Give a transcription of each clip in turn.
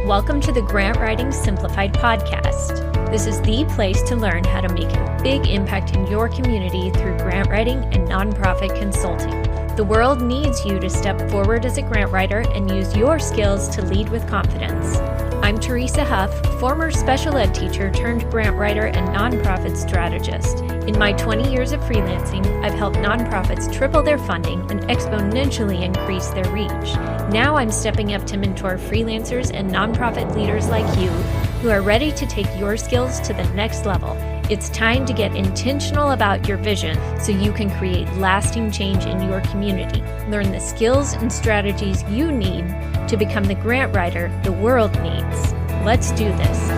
Welcome to the Grant Writing Simplified podcast. This is the place to learn how to make a big impact in your community through grant writing and nonprofit consulting. The world needs you to step forward as a grant writer and use your skills to lead with confidence. I'm Teresa Huff, former special ed teacher turned grant writer and nonprofit strategist. In my 20 years of freelancing, I've helped nonprofits triple their funding and exponentially increase their reach. Now I'm stepping up to mentor freelancers and nonprofit leaders like you who are ready to take your skills to the next level. It's time to get intentional about your vision so you can create lasting change in your community. Learn the skills and strategies you need to become the grant writer the world needs. Let's do this.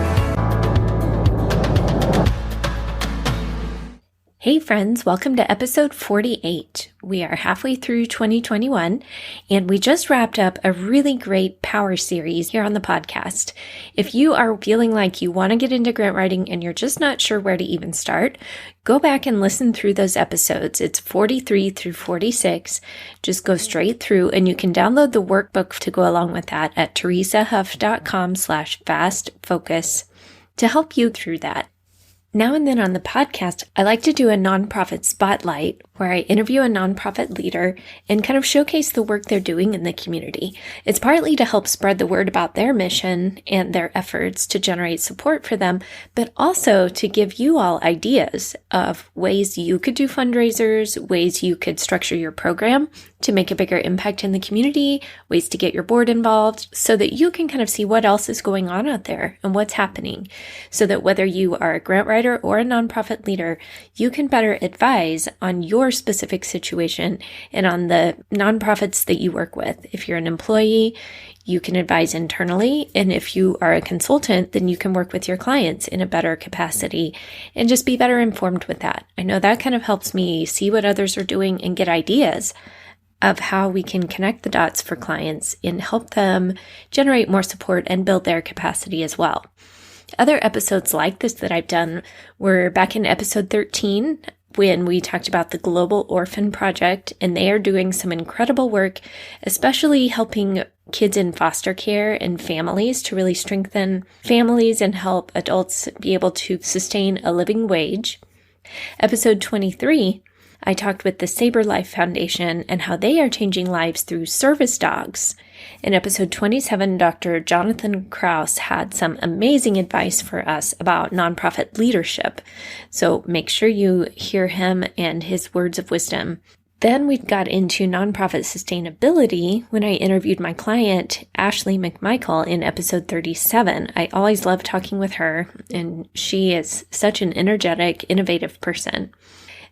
Hey friends, welcome to episode 48. We are halfway through 2021, and we just wrapped up a really great power series here on the podcast. If you are feeling like you want to get into grant writing and you're just not sure where to even start, go back and listen through those episodes. It's 43 through 46. Just go straight through, and you can download the workbook to go along with that at teresahuff.com/fastfocus to help you through that. Now and then on the podcast, I like to do a nonprofit spotlight where I interview a nonprofit leader and kind of showcase the work they're doing in the community. It's partly to help spread the word about their mission and their efforts to generate support for them, but also to give you all ideas of ways you could do fundraisers, ways you could structure your program to make a bigger impact in the community, ways to get your board involved so that you can kind of see what else is going on out there and what's happening, so that whether you are a grant writer or a nonprofit leader, you can better advise on your specific situation and on the nonprofits that you work with. If you're an employee, you can advise internally, and if you are a consultant, then you can work with your clients in a better capacity and just be better informed with that. I know that kind of helps me see what others are doing and get ideas of how we can connect the dots for clients and help them generate more support and build their capacity as well. Other episodes like this that I've done were back in episode 13 when we talked about the Global Orphan Project, and they are doing some incredible work, especially helping kids in foster care and families to really strengthen families and help adults be able to sustain a living wage. Episode 23, I talked with the Saber Life Foundation and how they are changing lives through service dogs. In episode 27, Dr. Jonathan Krause had some amazing advice for us about nonprofit leadership. So make sure you hear him and his words of wisdom. Then we got into nonprofit sustainability when I interviewed my client, Ashley McMichael, in episode 37. I always love talking with her, and she is such an energetic, innovative person.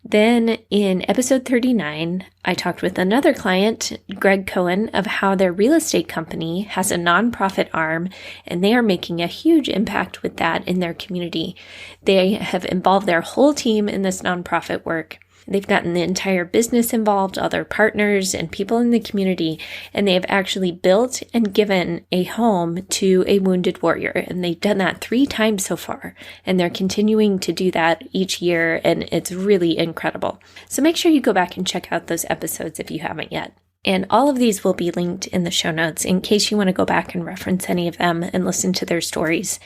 Then in episode 39, I talked with another client, Greg Cohen, of how their real estate company has a nonprofit arm, and they are making a huge impact with that in their community. They have involved their whole team in this nonprofit work. They've gotten the entire business involved, all their partners and people in the community, and they have actually built and given a home to a wounded warrior. And they've done that 3 times so far, and they're continuing to do that each year, and it's really incredible. So make sure you go back and check out those episodes if you haven't yet. And all of these will be linked in the show notes in case you want to go back and reference any of them and listen to their stories.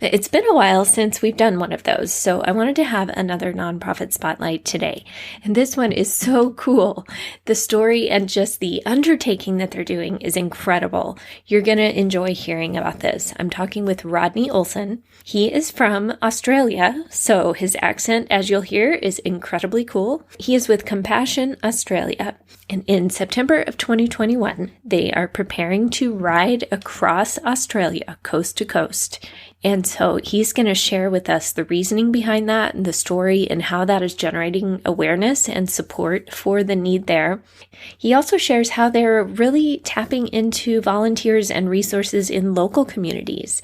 It's been a while since we've done one of those, so I wanted to have another nonprofit spotlight today. And this one is so cool. The story and just the undertaking that they're doing is incredible. You're going to enjoy hearing about this. I'm talking with Rodney Olsen. He is from Australia, so his accent, as you'll hear, is incredibly cool. He is with Compassion Australia, and in September of 2021, they are preparing to ride across Australia, coast to coast. And so he's going to share with us the reasoning behind that and the story and how that is generating awareness and support for the need there. He also shares how they're really tapping into volunteers and resources in local communities.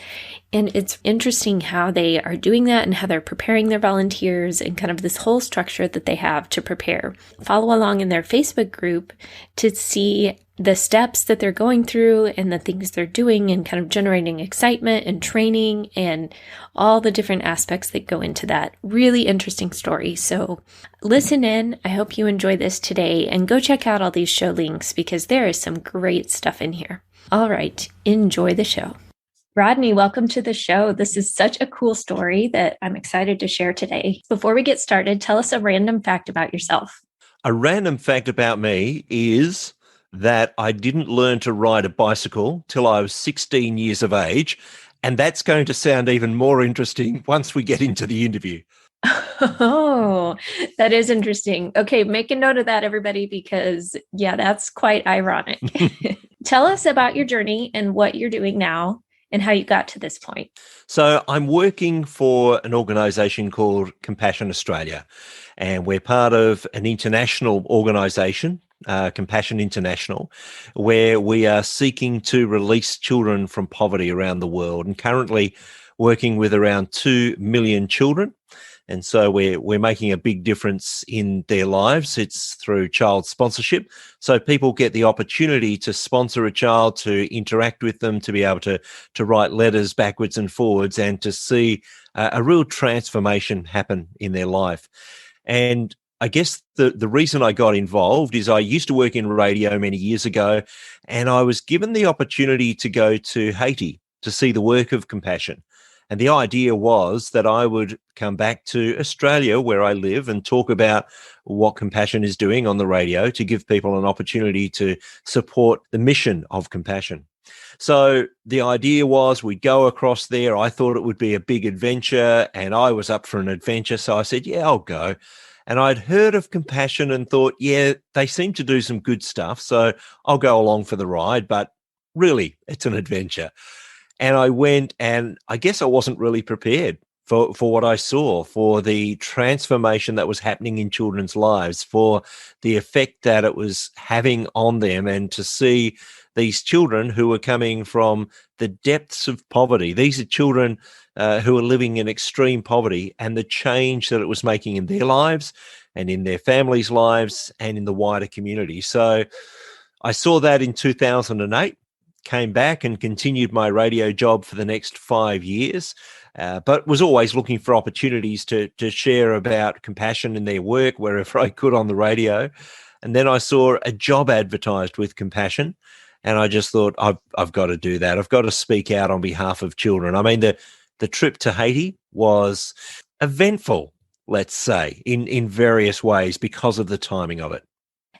And it's interesting how they are doing that and how they're preparing their volunteers and kind of this whole structure that they have to prepare. Follow along in their Facebook group to see the steps that they're going through and the things they're doing and kind of generating excitement and training and all the different aspects that go into that. Really interesting story. So listen in. I hope you enjoy this today and go check out all these show links because there is some great stuff in here. All right. Enjoy the show. Rodney, welcome to the show. This is such a cool story that I'm excited to share today. Before we get started, tell us a random fact about yourself. A random fact about me is that I didn't learn to ride a bicycle till I was 16 years of age. And that's going to sound even more interesting once we get into the interview. Oh, that is interesting. Okay, make a note of that, everybody, because yeah, that's quite ironic. Tell us about your journey and what you're doing now and how you got to this point. So I'm working for an organisation called Compassion Australia, and we're part of an international organisation, Compassion International, where we are seeking to release children from poverty around the world, and currently working with around 2 million children. And so we're making a big difference in their lives. It's through child sponsorship. So people get the opportunity to sponsor a child, to interact with them, to be able to write letters backwards and forwards, and to see a real transformation happen in their life. And I guess the reason I got involved is I used to work in radio many years ago, and I was given the opportunity to go to Haiti to see the work of Compassion. And the idea was that I would come back to Australia, where I live, and talk about what Compassion is doing on the radio to give people an opportunity to support the mission of Compassion. So the idea was we'd go across there. I thought it would be a big adventure, and I was up for an adventure. So I said, yeah, I'll go. And I'd heard of Compassion and thought, yeah, they seem to do some good stuff. So I'll go along for the ride. But really, it's an adventure. And I went, and I guess I wasn't really prepared for what I saw, for the transformation that was happening in children's lives, for the effect that it was having on them, and to see these children who were coming from the depths of poverty. These are children who are living in extreme poverty, and the change that it was making in their lives and in their families' lives and in the wider community. So I saw that in 2008. Came back and continued my radio job for the next 5 years, but was always looking for opportunities to share about Compassion and their work wherever I could on the radio. And then I saw a job advertised with Compassion, and I just thought, I've got to do that. I've got to speak out on behalf of children. I mean, the trip to Haiti was eventful, let's say, in various ways because of the timing of it.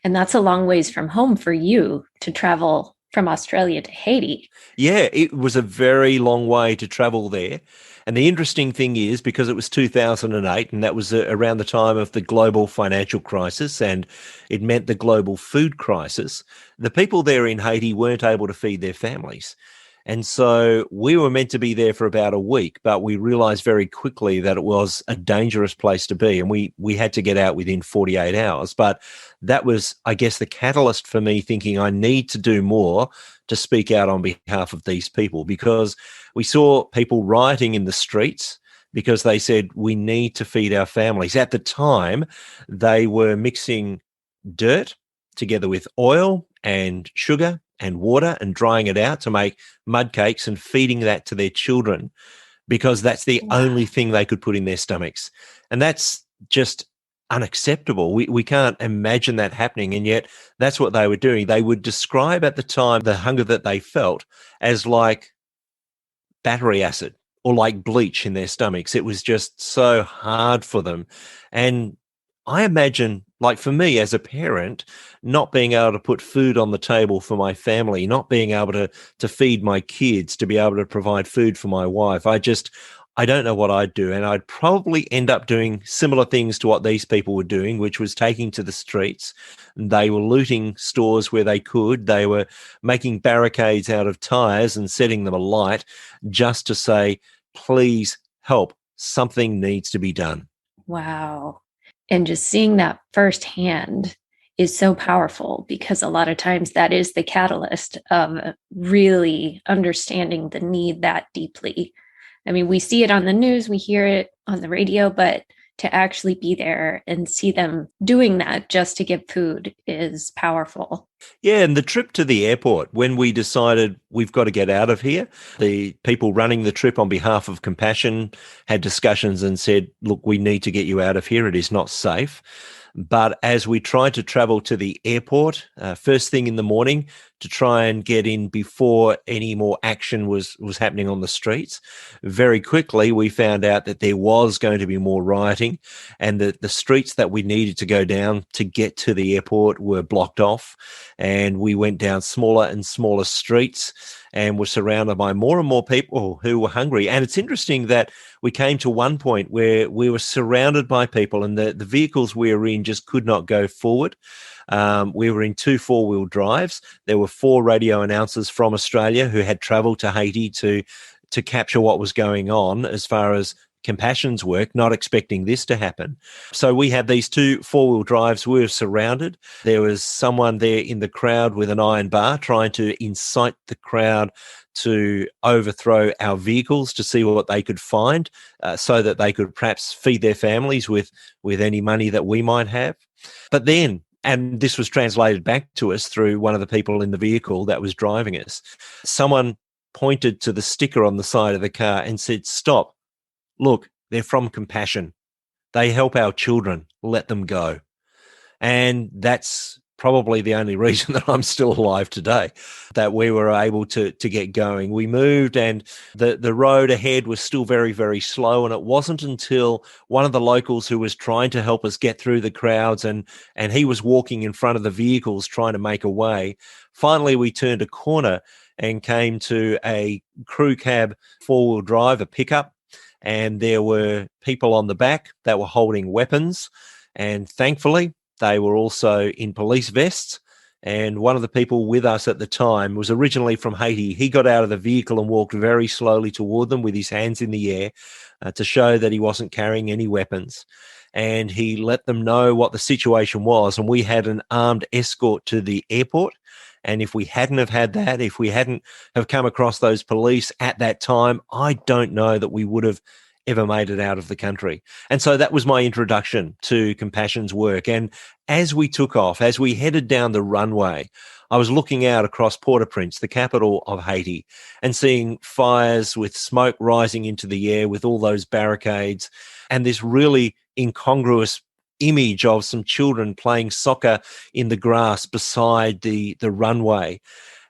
And that's a long ways from home for you to travel from Australia to Haiti. Yeah, it was a very long way to travel there. And the interesting thing is, because it was 2008, and that was around the time of the global financial crisis, and it meant the global food crisis, the people there in Haiti weren't able to feed their families. And so we were meant to be there for about a week, but we realized very quickly that it was a dangerous place to be, and we had to get out within 48 hours. But that was, I guess, the catalyst for me thinking I need to do more to speak out on behalf of these people, because we saw people rioting in the streets because they said, we need to feed our families. At the time, they were mixing dirt together with oil and sugar and water and drying it out to make mud cakes and feeding that to their children, because that's the only thing they could put in their stomachs. And that's just unacceptable. We can't imagine that happening. And yet that's what they were doing. They would describe at the time the hunger that they felt as like battery acid or like bleach in their stomachs. It was just so hard for them. And I imagine, like for me as a parent, not being able to put food on the table for my family, not being able to feed my kids, to be able to provide food for my wife, I don't know what I'd do. And I'd probably end up doing similar things to what these people were doing, which was taking to the streets. They were looting stores where they could. They were making barricades out of tires and setting them alight just to say, please help. Something needs to be done. Wow. And just seeing that firsthand is so powerful, because a lot of times that is the catalyst of really understanding the need that deeply. I mean, we see it on the news, we hear it on the radio, but to actually be there and see them doing that just to give food is powerful. Yeah, and the trip to the airport, when we decided we've got to get out of here, the people running the trip on behalf of Compassion had discussions and said, look, we need to get you out of here. It is not safe. But as we tried to travel to the airport, first thing in the morning to try and get in before any more action was happening on the streets, very quickly we found out that there was going to be more rioting, and that the streets that we needed to go down to get to the airport were blocked off. And we went down smaller and smaller streets and were surrounded by more and more people who were hungry. And it's interesting that we came to one point where we were surrounded by people, and the vehicles we were in just could not go forward. We were in 2 4-wheel drives. There were 4 radio announcers from Australia who had travelled to Haiti to capture what was going on as far as Compassion's work, not expecting this to happen. So we had these 2 4-wheel drives. We were surrounded. There was someone there in the crowd with an iron bar trying to incite the crowd to overthrow our vehicles to see what they could find, so that they could perhaps feed their families with any money that we might have. But then, and this was translated back to us through one of the people in the vehicle that was driving us, someone pointed to the sticker on the side of the car and said, "Stop. Look, they're from Compassion. They help our children. Let them go." And that's probably the only reason that I'm still alive today, that we were able to get going. We moved, and the road ahead was still very, very slow. And it wasn't until one of the locals who was trying to help us get through the crowds, and he was walking in front of the vehicles trying to make a way. Finally, we turned a corner and came to a crew cab 4-wheel drive, a pickup. And there were people on the back that were holding weapons. And thankfully, they were also in police vests. And one of the people with us at the time was originally from Haiti. He got out of the vehicle and walked very slowly toward them with his hands in the air, to show that he wasn't carrying any weapons. And he let them know what the situation was. And we had an armed escort to the airport. And if we hadn't have had that, if we hadn't have come across those police at that time, I don't know that we would have ever made it out of the country. And so that was my introduction to Compassion's work. And as we took off, as we headed down the runway, I was looking out across Port-au-Prince, the capital of Haiti, and seeing fires with smoke rising into the air with all those barricades, and this really incongruous image of some children playing soccer in the grass beside the runway.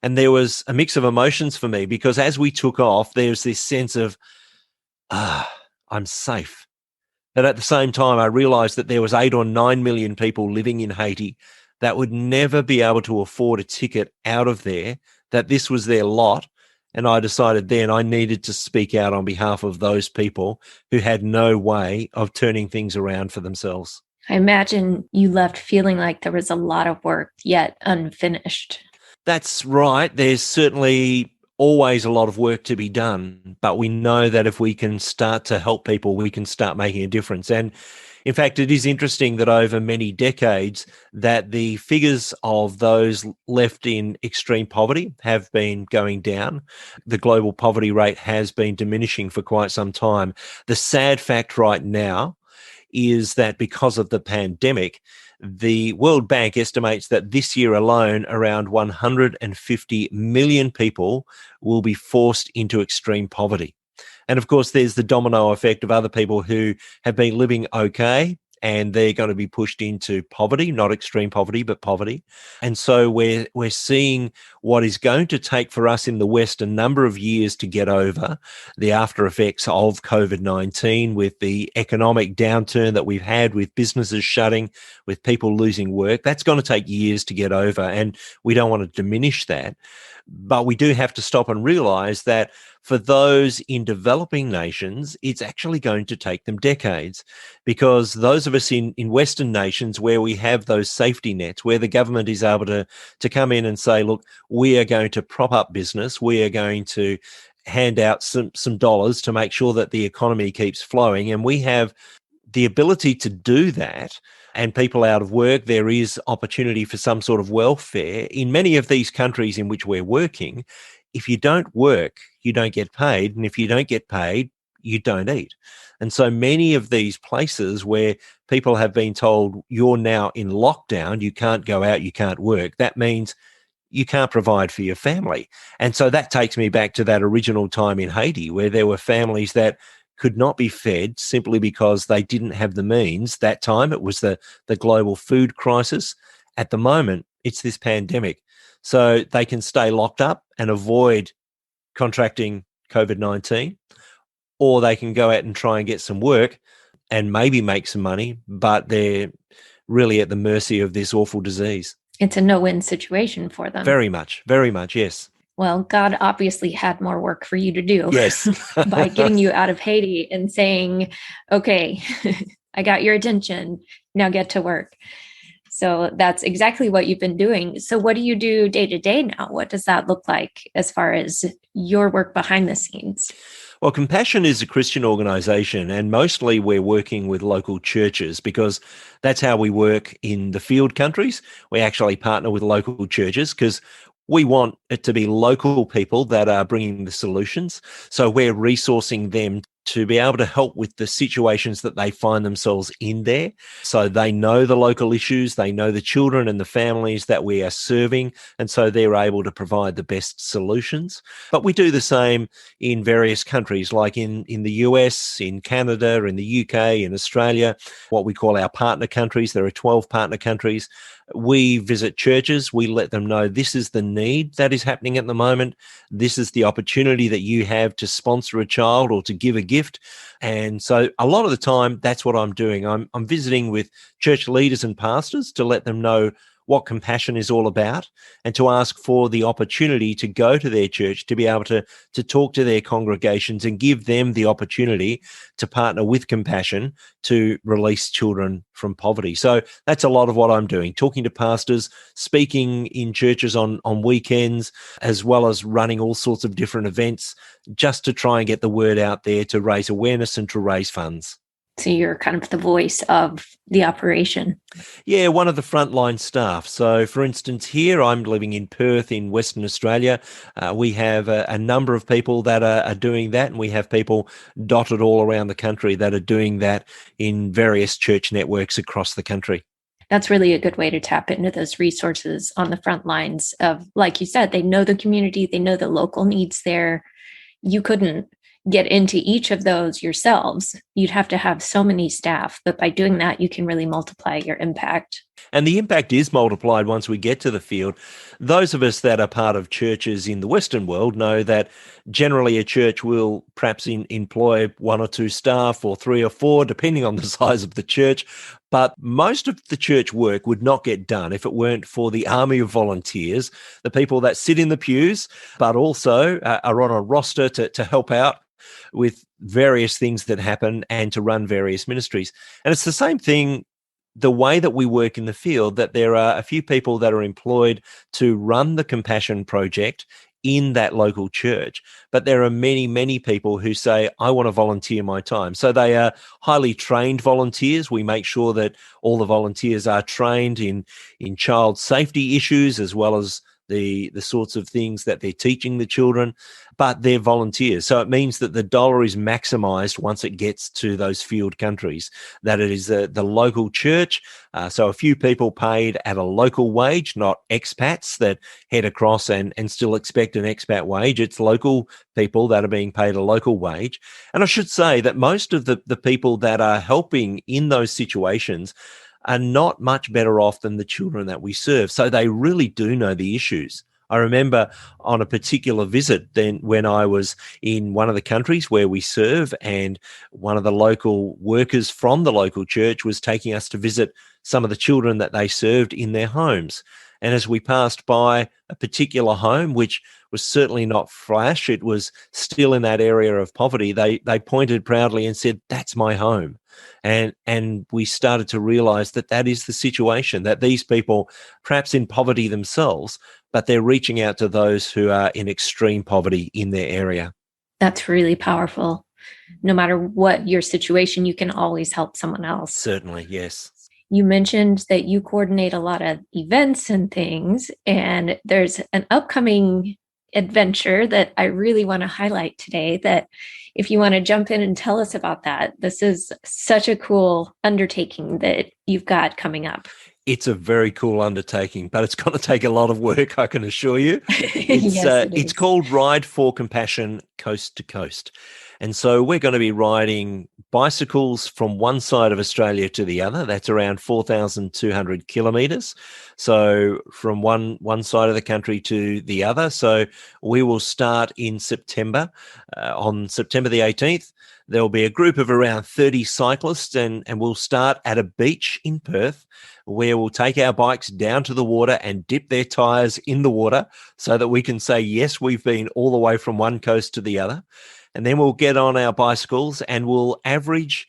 And there was a mix of emotions for me, because as we took off, there's this sense of, I'm safe. But at the same time, I realized that there was 8 or 9 million people living in Haiti that would never be able to afford a ticket out of there, that this was their lot. And I decided then I needed to speak out on behalf of those people who had no way of turning things around for themselves. I imagine you left feeling like there was a lot of work yet unfinished. That's right. There's certainly always a lot of work to be done, but we know that if we can start to help people, we can start making a difference. And in fact, it is interesting that over many decades that the figures of those left in extreme poverty have been going down. The global poverty rate has been diminishing for quite some time. The sad fact right now is that because of the pandemic, the World Bank estimates that this year alone, around 150 million people will be forced into extreme poverty. And of course, there's the domino effect of other people who have been living okay, and they're going to be pushed into poverty, not extreme poverty, but poverty. And so we're seeing what is going to take for us in the West a number of years to get over the after effects of COVID-19, with the economic downturn that we've had, with businesses shutting, with people losing work. That's going to take years to get over, and we don't want to diminish that. But we do have to stop and realize that for those in developing nations, it's actually going to take them decades, because those of us in Western nations where we have those safety nets, where the government is able to come in and say, look, we are going to prop up business, we are going to hand out some dollars to make sure that the economy keeps flowing, and we have the ability to do that, and people out of work, there is opportunity for some sort of welfare. In many of these countries in which we're working, if you don't work, you don't get paid. And if you don't get paid, you don't eat. And so many of these places where people have been told, you're now in lockdown, you can't go out, you can't work, that means you can't provide for your family. And so that takes me back to that original time in Haiti, where there were families that could not be fed simply because they didn't have the means. That time it was the global food crisis. At the moment, it's this pandemic. So they can stay locked up and avoid contracting COVID-19, or they can go out and try and get some work and maybe make some money, but they're really at the mercy of this awful disease. It's a no-win situation for them. Very much, yes. Well, God obviously had more work for you to do. Yes. By getting you out of Haiti and saying, okay, I got your attention, now get to work. So that's exactly what you've been doing. So what do you do day to day now? What does that look like as far as your work behind the scenes? Well, Compassion is a Christian organisation, and mostly we're working with local churches because that's how we work in the field countries. We actually partner with local churches because we want it to be local people that are bringing the solutions. So we're resourcing them to be able to help with the situations that they find themselves in there. So they know the local issues, they know the children and the families that we are serving, and so they're able to provide the best solutions. But we do the same in various countries, like in the US, in Canada, in the UK, in Australia, what we call our partner countries. There are 12 partner countries. We visit churches, we let them know this is the need that is happening at the moment. This is the opportunity that you have to sponsor a child or to give a gift. And so a lot of the time, that's what I'm doing. I'm visiting with church leaders and pastors to let them know what Compassion is all about and to ask for the opportunity to go to their church, to be able to talk to their congregations and give them the opportunity to partner with Compassion to release children from poverty. So that's a lot of what I'm doing, talking to pastors, speaking in churches on weekends, as well as running all sorts of different events just to try and get the word out there to raise awareness and to raise funds. So you're kind of the voice of the operation. Yeah, one of the frontline staff. So, for instance, here I'm living in Perth in Western Australia. We have a number of people that are doing that, and we have people dotted all around the country that are doing that in various church networks across the country. That's really a good way to tap into those resources on the front lines of, like you said, they know the community, they know the local needs there. You couldn't get into each of those yourselves. You'd have to have so many staff, but by doing that, you can really multiply your impact. And the impact is multiplied once we get to the field. Those of us that are part of churches in the Western world know that generally a church will perhaps employ 1 or 2 staff or 3 or 4, depending on the size of the church. But most of the church work would not get done if it weren't for the army of volunteers, the people that sit in the pews, but also are on a roster to help out with various things that happen and to run various ministries. And it's the same thing, the way that we work in the field, that there are a few people that are employed to run the Compassion project in that local church. But there are many, many people who say, I want to volunteer my time. So they are highly trained volunteers. We make sure that all the volunteers are trained in child safety issues, as well as the sorts of things that they're teaching the children, but they're volunteers. So it means that the dollar is maximized once it gets to those field countries, that it is the local church. So a few people paid at a local wage, not expats that head across and still expect an expat wage. It's local people that are being paid a local wage. And I should say that most of the people that are helping in those situations are not much better off than the children that we serve. So they really do know the issues. I remember on a particular visit then when I was in one of the countries where we serve, and one of the local workers from the local church was taking us to visit some of the children that they served in their homes. And as we passed by a particular home, which was certainly not flash, it was still in that area of poverty, they pointed proudly and said, "That's my home." And we started to realize that is the situation, that these people, perhaps in poverty themselves, but they're reaching out to those who are in extreme poverty in their area. That's really powerful. No matter what your situation, you can always help someone else. Certainly, yes. You mentioned that you coordinate a lot of events and things, and there's an upcoming adventure that I really want to highlight today, that if you want to jump in and tell us about that, this is such a cool undertaking that you've got coming up. It's a very cool undertaking, but it's going to take a lot of work, I can assure you. Yes, it It's is. called Ride for Compassion Coast to Coast. And so we're going to be riding bicycles from one side of Australia to the other. That's around 4,200 kilometres. So from one side of the country to the other. So we will start in September. On September the 18th, there will be a group of around 30 cyclists, and we'll start at a beach in Perth where we'll take our bikes down to the water and dip their tyres in the water so that we can say, yes, we've been all the way from one coast to the other. And then we'll get on our bicycles and we'll average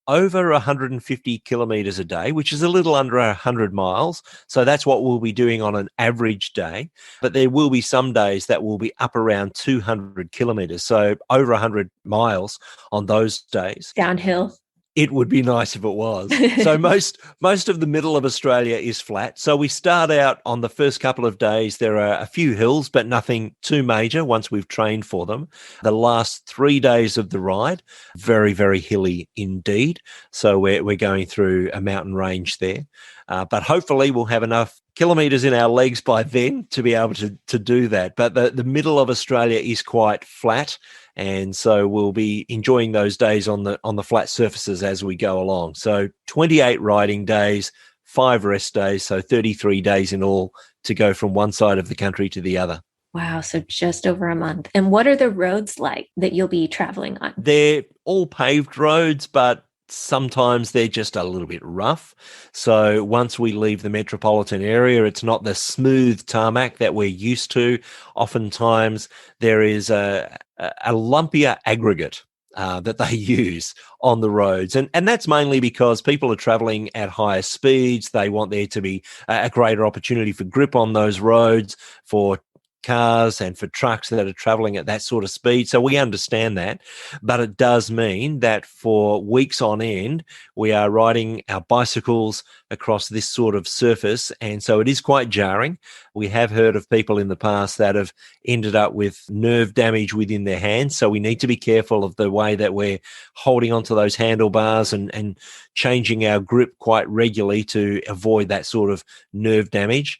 over 150 kilometres a day, which is a little under 100 miles. So that's what we'll be doing on an average day. But there will be some days that will be up around 200 kilometres, so over 100 miles on those days. Downhill. It would be nice if it was. So most of the middle of Australia is flat. So we start out on the first couple of days. There are a few hills, but nothing too major once we've trained for them. The last 3 days of the ride, very, very hilly indeed. So we're going through a mountain range there. But hopefully we'll have enough kilometres in our legs by then to be able to do that. But the middle of Australia is quite flat. And so we'll be enjoying those days on the flat surfaces as we go along. So 28 riding days, 5 rest days, so 33 days in all to go from one side of the country to the other. Wow, so just over a month. And what are the roads like that you'll be traveling on? They're all paved roads, but sometimes they're just a little bit rough. So once we leave the metropolitan area, it's not the smooth tarmac that we're used to. Oftentimes there is a lumpier aggregate that they use on the roads. And that's mainly because people are traveling at higher speeds. They want there to be a greater opportunity for grip on those roads, for cars and for trucks that are traveling at that sort of speed. So we understand that, but it does mean that for weeks on end, we are riding our bicycles across this sort of surface. And so it is quite jarring. We have heard of people in the past that have ended up with nerve damage within their hands. So we need to be careful of the way that we're holding onto those handlebars and changing our grip quite regularly to avoid that sort of nerve damage.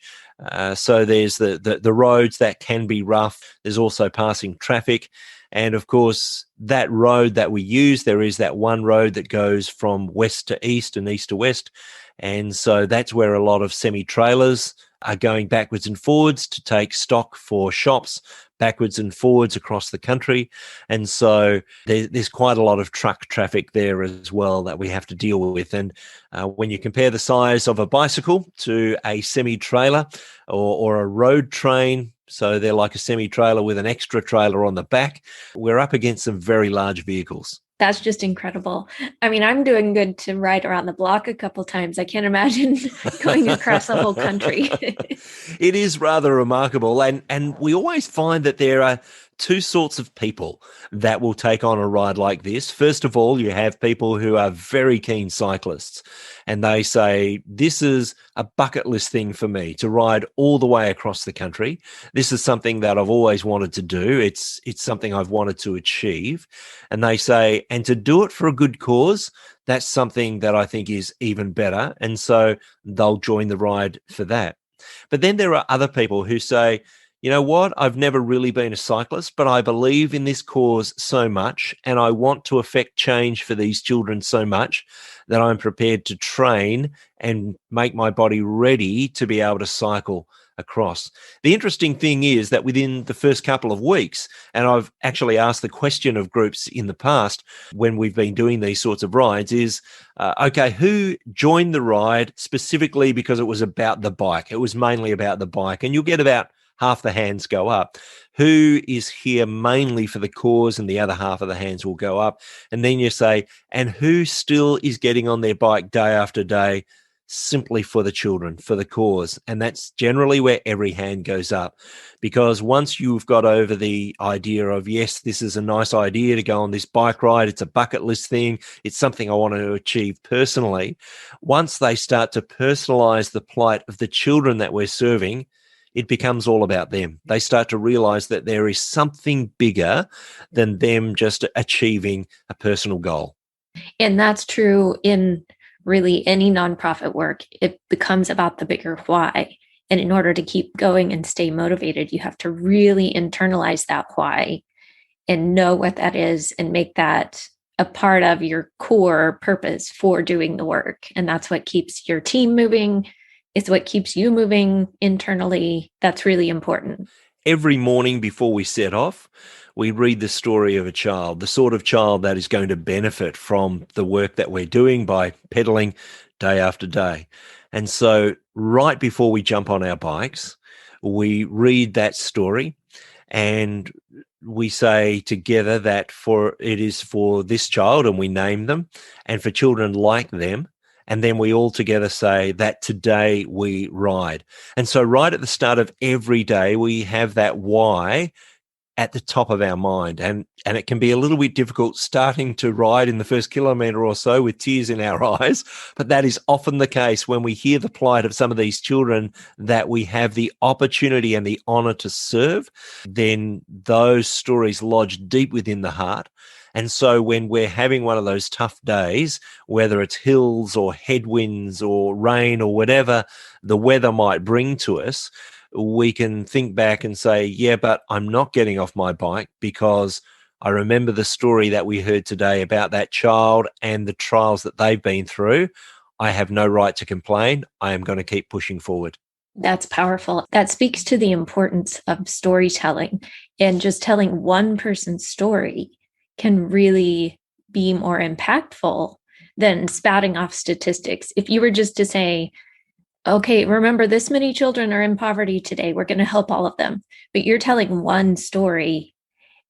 So there's the roads that can be rough. There's also passing traffic. And of course, that road that we use, there is that one road that goes from west to east and east to west. And so that's where a lot of semi-trailers are going backwards and forwards to take stock for shops, backwards and forwards across the country. And so there's quite a lot of truck traffic there as well that we have to deal with. And when you compare the size of a bicycle to a semi-trailer or a road train, so they're like a semi-trailer with an extra trailer on the back, we're up against some very large vehicles. That's just incredible. I mean, I'm doing good to ride around the block a couple times. I can't imagine going across the whole country. It is rather remarkable. And we always find that there are two sorts of people that will take on a ride like this. First of all, you have people who are very keen cyclists, and they say, this is a bucket list thing for me to ride all the way across the country. This is something that I've always wanted to do. It's something I've wanted to achieve. And they say, and to do it for a good cause, that's something that I think is even better. And so they'll join the ride for that. But then there are other people who say, you know what, I've never really been a cyclist, but I believe in this cause so much, and I want to affect change for these children so much that I'm prepared to train and make my body ready to be able to cycle across. The interesting thing is that within the first couple of weeks, and I've actually asked the question of groups in the past when we've been doing these sorts of rides, is, okay, who joined the ride specifically because it was about the bike? It was mainly about the bike. And you'll get about half the hands go up. Who is here mainly for the cause? And the other half of the hands will go up. And then you say, and who still is getting on their bike day after day simply for the children, for the cause? And that's generally where every hand goes up. Because once you've got over the idea of, yes, this is a nice idea to go on this bike ride, it's a bucket list thing, it's something I want to achieve personally, once they start to personalize the plight of the children that we're serving, it becomes all about them. They start to realize that there is something bigger than them just achieving a personal goal. And that's true in really any nonprofit work, it becomes about the bigger why. And in order to keep going and stay motivated, you have to really internalize that why and know what that is and make that a part of your core purpose for doing the work. And that's what keeps your team moving. It's what keeps you moving internally. That's really important. Every morning before we set off, we read the story of a child, the sort of child that is going to benefit from the work that we're doing by pedaling day after day. And so right before we jump on our bikes, we read that story and we say together that it is for this child, and we name them, and for children like them. And then we all together say that today we ride. And so right at the start of every day, we have that why at the top of our mind. And it can be a little bit difficult starting to ride in the first kilometre or so with tears in our eyes. But that is often the case when we hear the plight of some of these children that we have the opportunity and the honour to serve. Then those stories lodge deep within the heart. And so when we're having one of those tough days, whether it's hills or headwinds or rain or whatever the weather might bring to us, we can think back and say, yeah, but I'm not getting off my bike because I remember the story that we heard today about that child and the trials that they've been through. I have no right to complain. I am going to keep pushing forward. That's powerful. That speaks to the importance of storytelling, and just telling one person's story can really be more impactful than spouting off statistics. If you were just to say, okay, remember this many children are in poverty today, we're going to help all of them. But you're telling one story,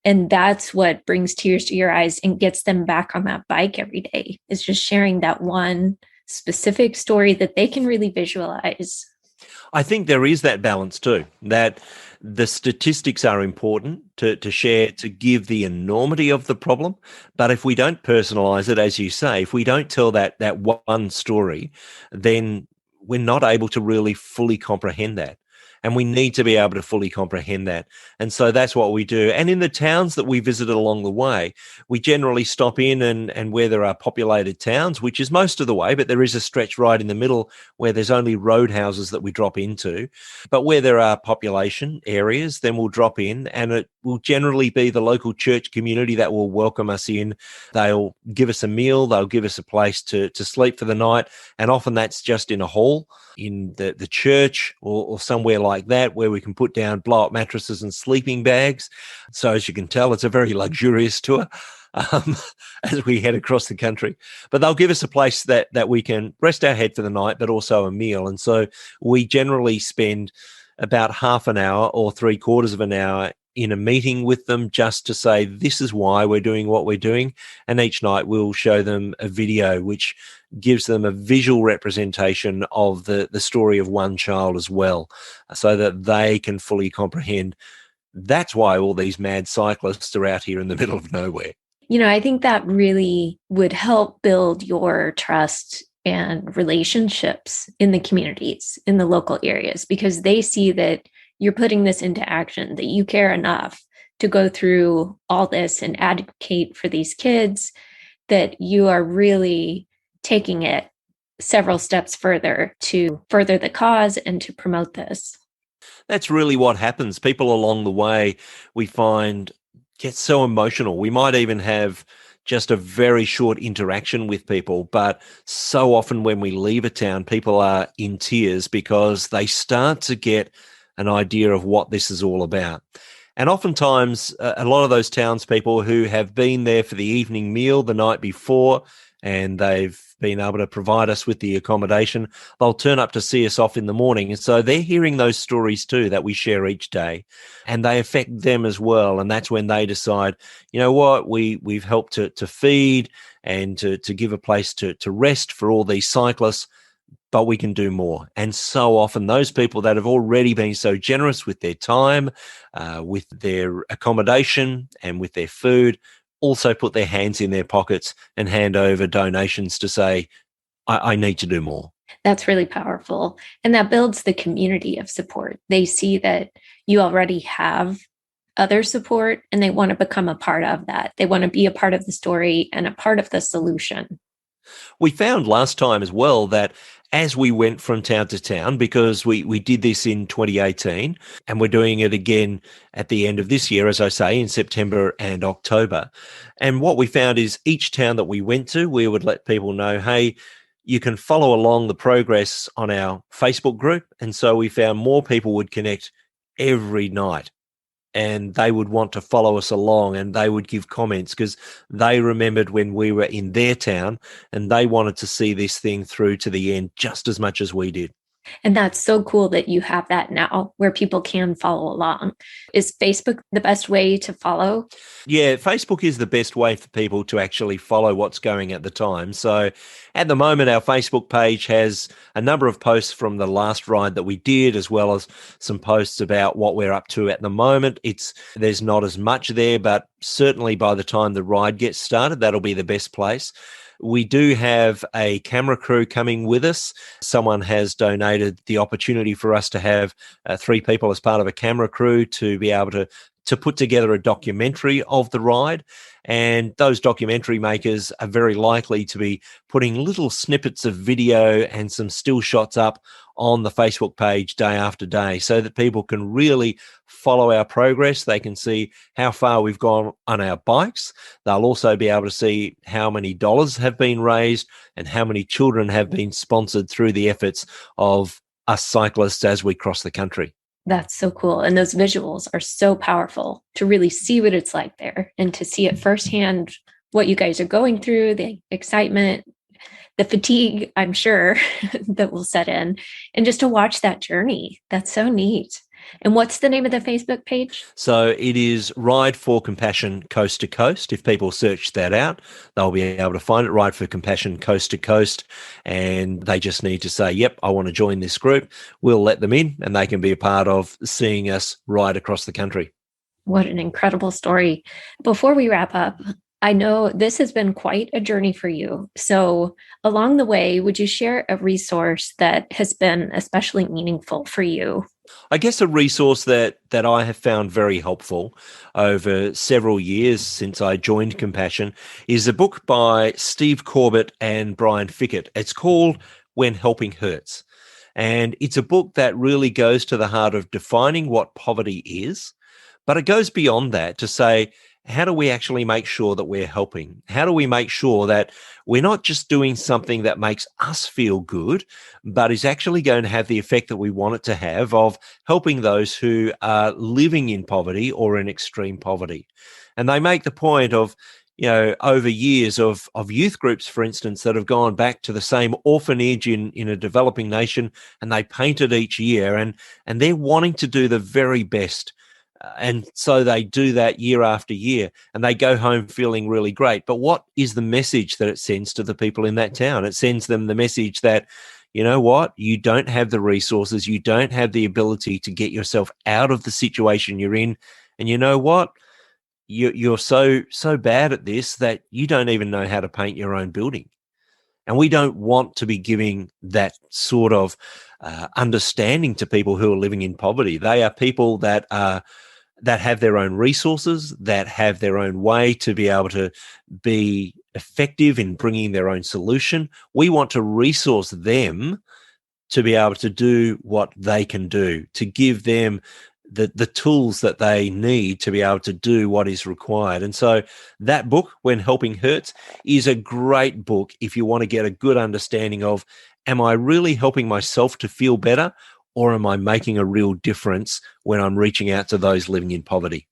and that's what brings tears to your eyes and gets them back on that bike every day. It's just sharing that one specific story that they can really visualize. I think there is that balance too, that the statistics are important to share, to give the enormity of the problem. But if we don't personalize it, as you say, if we don't tell that one story, then we're not able to really fully comprehend that. And we need to be able to fully comprehend that. And so that's what we do. And in the towns that we visited along the way, we generally stop in and where there are populated towns, which is most of the way, but there is a stretch right in the middle where there's only roadhouses that we drop into. But where there are population areas, then we'll drop in, and it will generally be the local church community that will welcome us in. They'll give us a meal, they'll give us a place to sleep for the night. And often that's just in a hall in the church or somewhere like that where we can put down blow-up mattresses and sleeping bags. So as you can tell, it's a very luxurious tour as we head across the country. But they'll give us a place that we can rest our head for the night, but also a meal. And so we generally spend about half an hour or 3/4 of an hour in a meeting with them just to say, this is why we're doing what we're doing. And each night we'll show them a video which gives them a visual representation of the story of one child as well, so that they can fully comprehend. That's why all these mad cyclists are out here in the middle of nowhere. I think that really would help build your trust and relationships in the communities, in the local areas, because they see that you're putting this into action, that you care enough to go through all this and advocate for these kids, that you are really taking it several steps further to further the cause and to promote this. That's really what happens. People along the way, we find, get so emotional. We might even have just a very short interaction with people, but so often when we leave a town, people are in tears because they start to get an idea of what this is all about. And oftentimes, a lot of those townspeople who have been there for the evening meal the night before, and they've been able to provide us with the accommodation, they'll turn up to see us off in the morning. And so they're hearing those stories too that we share each day, and they affect them as well. And that's when they decide, you know what, we've helped to feed and to give a place to rest for all these cyclists, but we can do more. And so often those people that have already been so generous with their time, with their accommodation and with their food, also put their hands in their pockets and hand over donations to say, I need to do more. That's really powerful. And that builds the community of support. They see that you already have other support and they want to become a part of that. They want to be a part of the story and a part of the solution. We found last time as well that as we went from town to town, because we did this in 2018 and we're doing it again at the end of this year, as I say, in September and October. And what we found is each town that we went to, we would let people know, hey, you can follow along the progress on our Facebook group. And so we found more people would connect every night and they would want to follow us along and they would give comments because they remembered when we were in their town and they wanted to see this thing through to the end just as much as we did. And that's so cool that you have that now where people can follow along. Is Facebook the best way to follow? Yeah, Facebook is the best way for people to actually follow what's going at the time. So at the moment, our Facebook page has a number of posts from the last ride that we did, as well as some posts about what we're up to at the moment. There's not as much there, but certainly by the time the ride gets started, that'll be the best place. We do have a camera crew coming with us. Someone has donated the opportunity for us to have 3 people as part of a camera crew to be able to put together a documentary of the ride. And those documentary makers are very likely to be putting little snippets of video and some still shots up on the Facebook page day after day so that people can really follow our progress. They can see how far we've gone on our bikes. They'll also be able to see how many dollars have been raised and how many children have been sponsored through the efforts of us cyclists as we cross the country. That's so cool. And those visuals are so powerful to really see what it's like there and to see it firsthand, what you guys are going through, the excitement, the fatigue, I'm sure, that will set in, and just to watch that journey. That's so neat. And what's the name of the Facebook page? So it is Ride for Compassion Coast to Coast. If people search that out, they'll be able to find it, Ride for Compassion Coast to Coast. And they just need to say, yep, I want to join this group. We'll let them in and they can be a part of seeing us ride across the country. What an incredible story. Before we wrap up, I know this has been quite a journey for you. So along the way, would you share a resource that has been especially meaningful for you? I guess a resource that I have found very helpful over several years since I joined Compassion is a book by Steve Corbett and Brian Fickett. It's called When Helping Hurts. And it's a book that really goes to the heart of defining what poverty is, but it goes beyond that to say, how do we actually make sure that we're helping? How do we make sure that we're not just doing something that makes us feel good, but is actually going to have the effect that we want it to have of helping those who are living in poverty or in extreme poverty? And they make the point of, over years of youth groups, for instance, that have gone back to the same orphanage in a developing nation, and they paint it each year, and they're wanting to do the very best. And so they do that year after year and they go home feeling really great. But what is the message that it sends to the people in that town? It sends them the message that, you know what, you don't have the resources, you don't have the ability to get yourself out of the situation you're in. And you know what? You're so bad at this that you don't even know how to paint your own building. And we don't want to be giving that sort of understanding to people who are living in poverty. They are people that have their own resources, that have their own way to be able to be effective in bringing their own solution. We want to resource them to be able to do what they can do, to give them the tools that they need to be able to do what is required. And so that book, When Helping Hurts, is a great book if you want to get a good understanding of, am I really helping myself to feel better, or am I making a real difference when I'm reaching out to those living in poverty?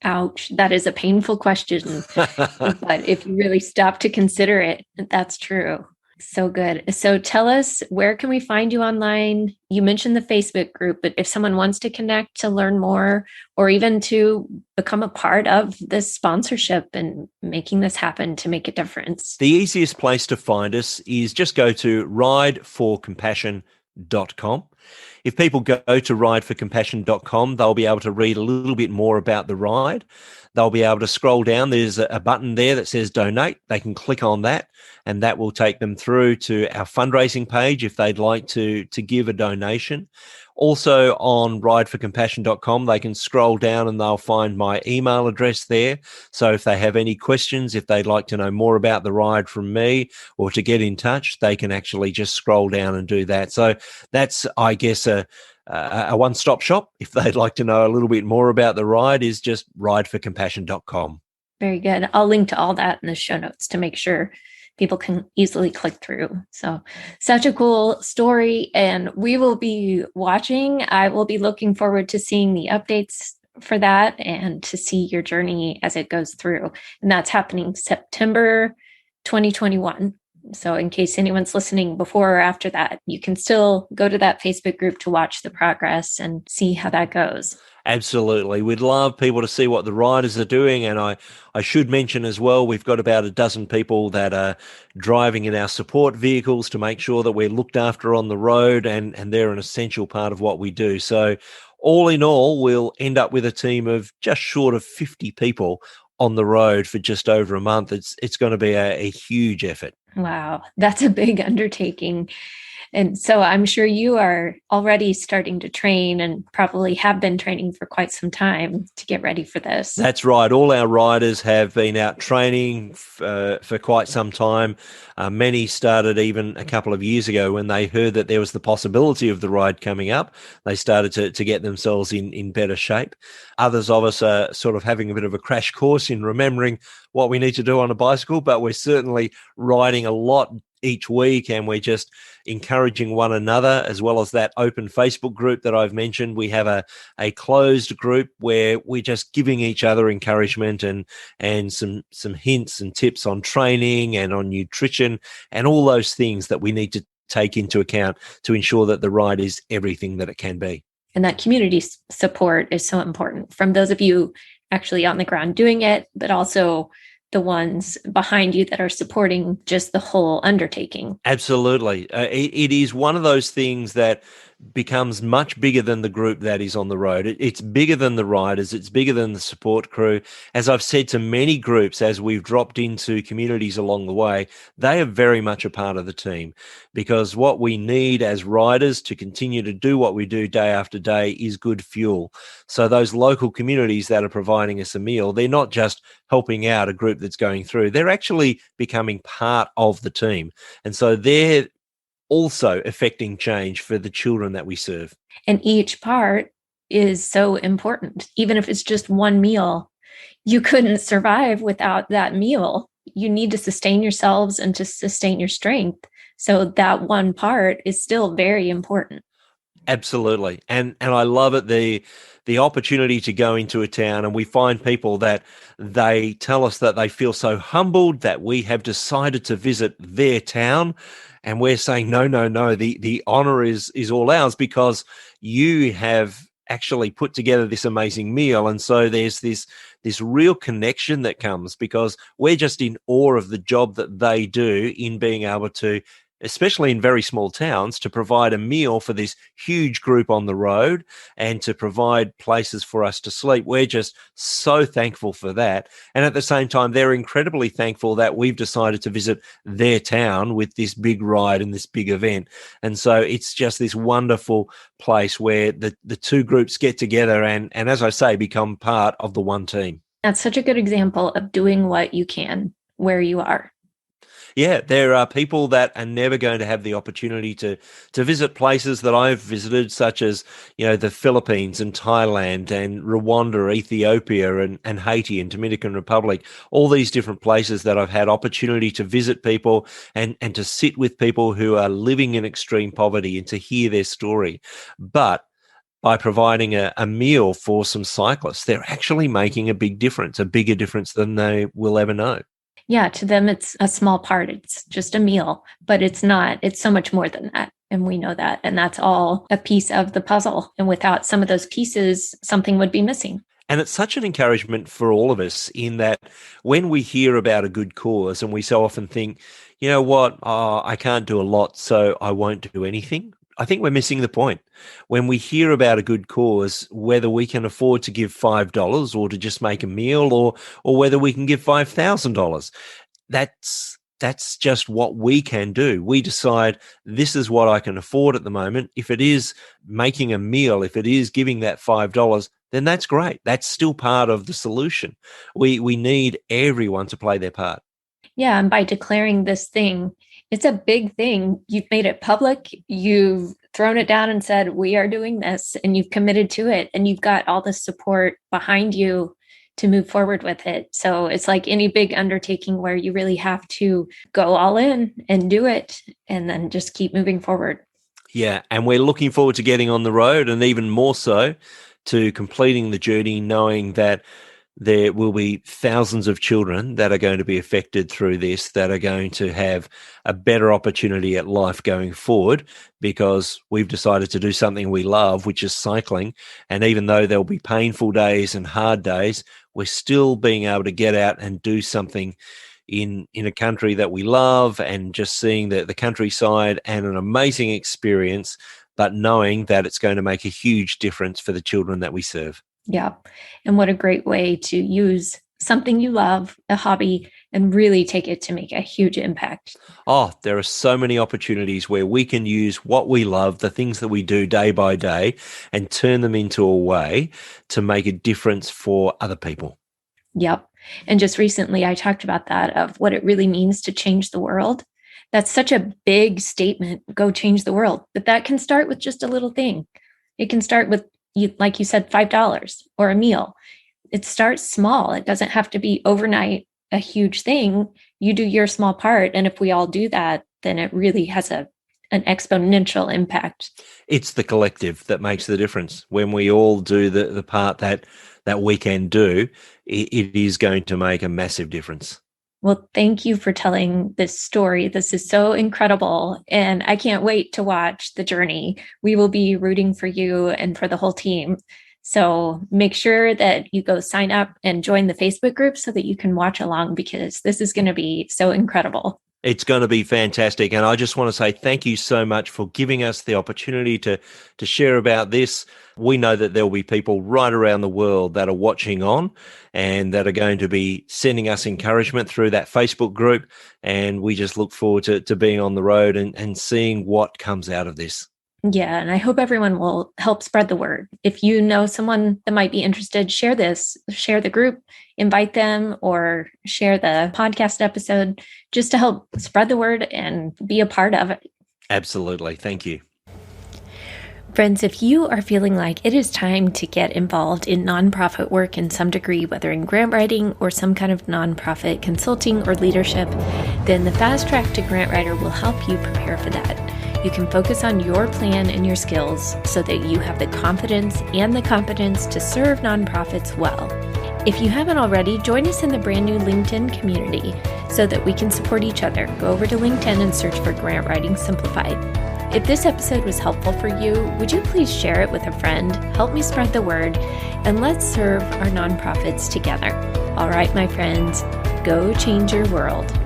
Ouch, that is a painful question. But if you really stop to consider it, that's true. So good. So tell us, where can we find you online? You mentioned the Facebook group, but if someone wants to connect to learn more or even to become a part of this sponsorship and making this happen to make a difference. The easiest place to find us is just go to rideforcompassion.com. If people go to rideforcompassion.com, they'll be able to read a little bit more about the ride. they'll be able to scroll down. There's a button there that says donate. They can click on that, and that will take them through to our fundraising page if they'd like to give a donation. Also on rideforcompassion.com, they can scroll down and they'll find my email address there. So if they have any questions, if they'd like to know more about the ride from me or to get in touch, they can actually just scroll down and do that. So that's, I guess, a one-stop shop. If they'd like to know a little bit more about the ride, is just rideforcompassion.com. Very good. I'll link to all that in the show notes to make sure people can easily click through. So such a cool story, and we will be watching. I will be looking forward to seeing the updates for that and to see your journey as it goes through. And that's happening September 2021. So in case anyone's listening before or after that, you can still go to that Facebook group to watch the progress and see how that goes. Absolutely. We'd love people to see what the riders are doing. And I should mention as well, we've got about a dozen people that are driving in our support vehicles to make sure that we're looked after on the road, and they're an essential part of what we do. So all in all, we'll end up with a team of just short of 50 people on the road for just over a month. It's going to be a huge effort. Wow, that's a big undertaking. And so I'm sure you are already starting to train and probably have been training for quite some time to get ready for this. That's right. All our riders have been out training for quite some time. Many started even a couple of years ago when they heard that there was the possibility of the ride coming up. They started to get themselves in better shape. Others of us are sort of having a bit of a crash course in remembering what we need to do on a bicycle, but we're certainly riding a lot each week, and we're just encouraging one another, as well as that open Facebook group that I've mentioned. We have a closed group where we're just giving each other encouragement and some hints and tips on training and on nutrition and all those things that we need to take into account to ensure that the ride is everything that it can be. And that community support is so important from those of you actually on the ground doing it, but also the ones behind you that are supporting just the whole undertaking. Absolutely. It is one of those things that becomes much bigger than the group that is on the road. It's bigger than the riders. It's bigger than the support crew. As I've said to many groups, as we've dropped into communities along the way, they are very much a part of the team, because what we need as riders to continue to do what we do day after day is good fuel. So those local communities that are providing us a meal, they're not just helping out a group that's going through, they're actually becoming part of the team. And so they're also affecting change for the children that we serve. And each part is so important. Even if it's just one meal, you couldn't survive without that meal. You need to sustain yourselves and to sustain your strength. So that one part is still very important. Absolutely. And I love it, the opportunity to go into a town, and we find people that they tell us that they feel so humbled that we have decided to visit their town. And we're saying, no, the honor is all ours, because you have actually put together this amazing meal. And so there's this real connection that comes, because we're just in awe of the job that they do in being able to, especially in very small towns, to provide a meal for this huge group on the road and to provide places for us to sleep. We're just so thankful for that. And at the same time, they're incredibly thankful that we've decided to visit their town with this big ride and this big event. And so it's just this wonderful place where the two groups get together and as I say, become part of the one team. That's such a good example of doing what you can where you are. Yeah, there are people that are never going to have the opportunity to visit places that I've visited, such as, the Philippines and Thailand and Rwanda, Ethiopia and Haiti and Dominican Republic, all these different places that I've had opportunity to visit people and to sit with people who are living in extreme poverty and to hear their story. But by providing a meal for some cyclists, they're actually making a big difference, a bigger difference than they will ever know. Yeah, to them, it's a small part. It's just a meal, but it's not. It's so much more than that. And we know that. And that's all a piece of the puzzle. And without some of those pieces, something would be missing. And it's such an encouragement for all of us in that when we hear about a good cause and we so often think, you know what, I can't do a lot, so I won't do anything. I think we're missing the point. When we hear about a good cause, whether we can afford to give $5 or to just make a meal, or whether we can give $5,000, that's just what we can do. We decide this is what I can afford at the moment. If it is making a meal, if it is giving that $5, then that's great. That's still part of the solution. We need everyone to play their part. Yeah, and by declaring this thing, it's a big thing. You've made it public. You've thrown it down and said, we are doing this, and you've committed to it, and you've got all the support behind you to move forward with it. So it's like any big undertaking where you really have to go all in and do it, and then just keep moving forward. Yeah, and we're looking forward to getting on the road, and even more so to completing the journey, knowing that there will be thousands of children that are going to be affected through this, that are going to have a better opportunity at life going forward, because we've decided to do something we love, which is cycling. And even though there'll be painful days and hard days, we're still being able to get out and do something in a country that we love, and just seeing the countryside and an amazing experience, but knowing that it's going to make a huge difference for the children that we serve. Yeah. And what a great way to use something you love, a hobby, and really take it to make a huge impact. Oh, there are so many opportunities where we can use what we love, the things that we do day by day, and turn them into a way to make a difference for other people. Yep. And just recently, I talked about that, of what it really means to change the world. That's such a big statement, go change the world. But that can start with just a little thing. It can start with, like you said, $5 or a meal. It starts small. It doesn't have to be overnight a huge thing. You do your small part. And if we all do that, then it really has an exponential impact. It's the collective that makes the difference. When we all do the part that we can do, it is going to make a massive difference. Well, thank you for telling this story. This is so incredible. And I can't wait to watch the journey. We will be rooting for you and for the whole team. So make sure that you go sign up and join the Facebook group so that you can watch along, because this is going to be so incredible. It's going to be fantastic. And I just want to say thank you so much for giving us the opportunity to share about this. We know that there will be people right around the world that are watching on and that are going to be sending us encouragement through that Facebook group. And we just look forward to being on the road and seeing what comes out of this. Yeah, and I hope everyone will help spread the word. If you know someone that might be interested, share this, share the group, invite them, or share the podcast episode, just to help spread the word and be a part of it. Absolutely. Thank you. Friends, if you are feeling like it is time to get involved in nonprofit work in some degree, whether in grant writing or some kind of nonprofit consulting or leadership, then the Fast Track to Grant Writer will help you prepare for that. You can focus on your plan and your skills so that you have the confidence and the competence to serve nonprofits well. If you haven't already, join us in the brand new LinkedIn community so that we can support each other. Go over to LinkedIn and search for Grant Writing Simplified. If this episode was helpful for you, would you please share it with a friend, help me spread the word, and let's serve our nonprofits together. All right, my friends, go change your world.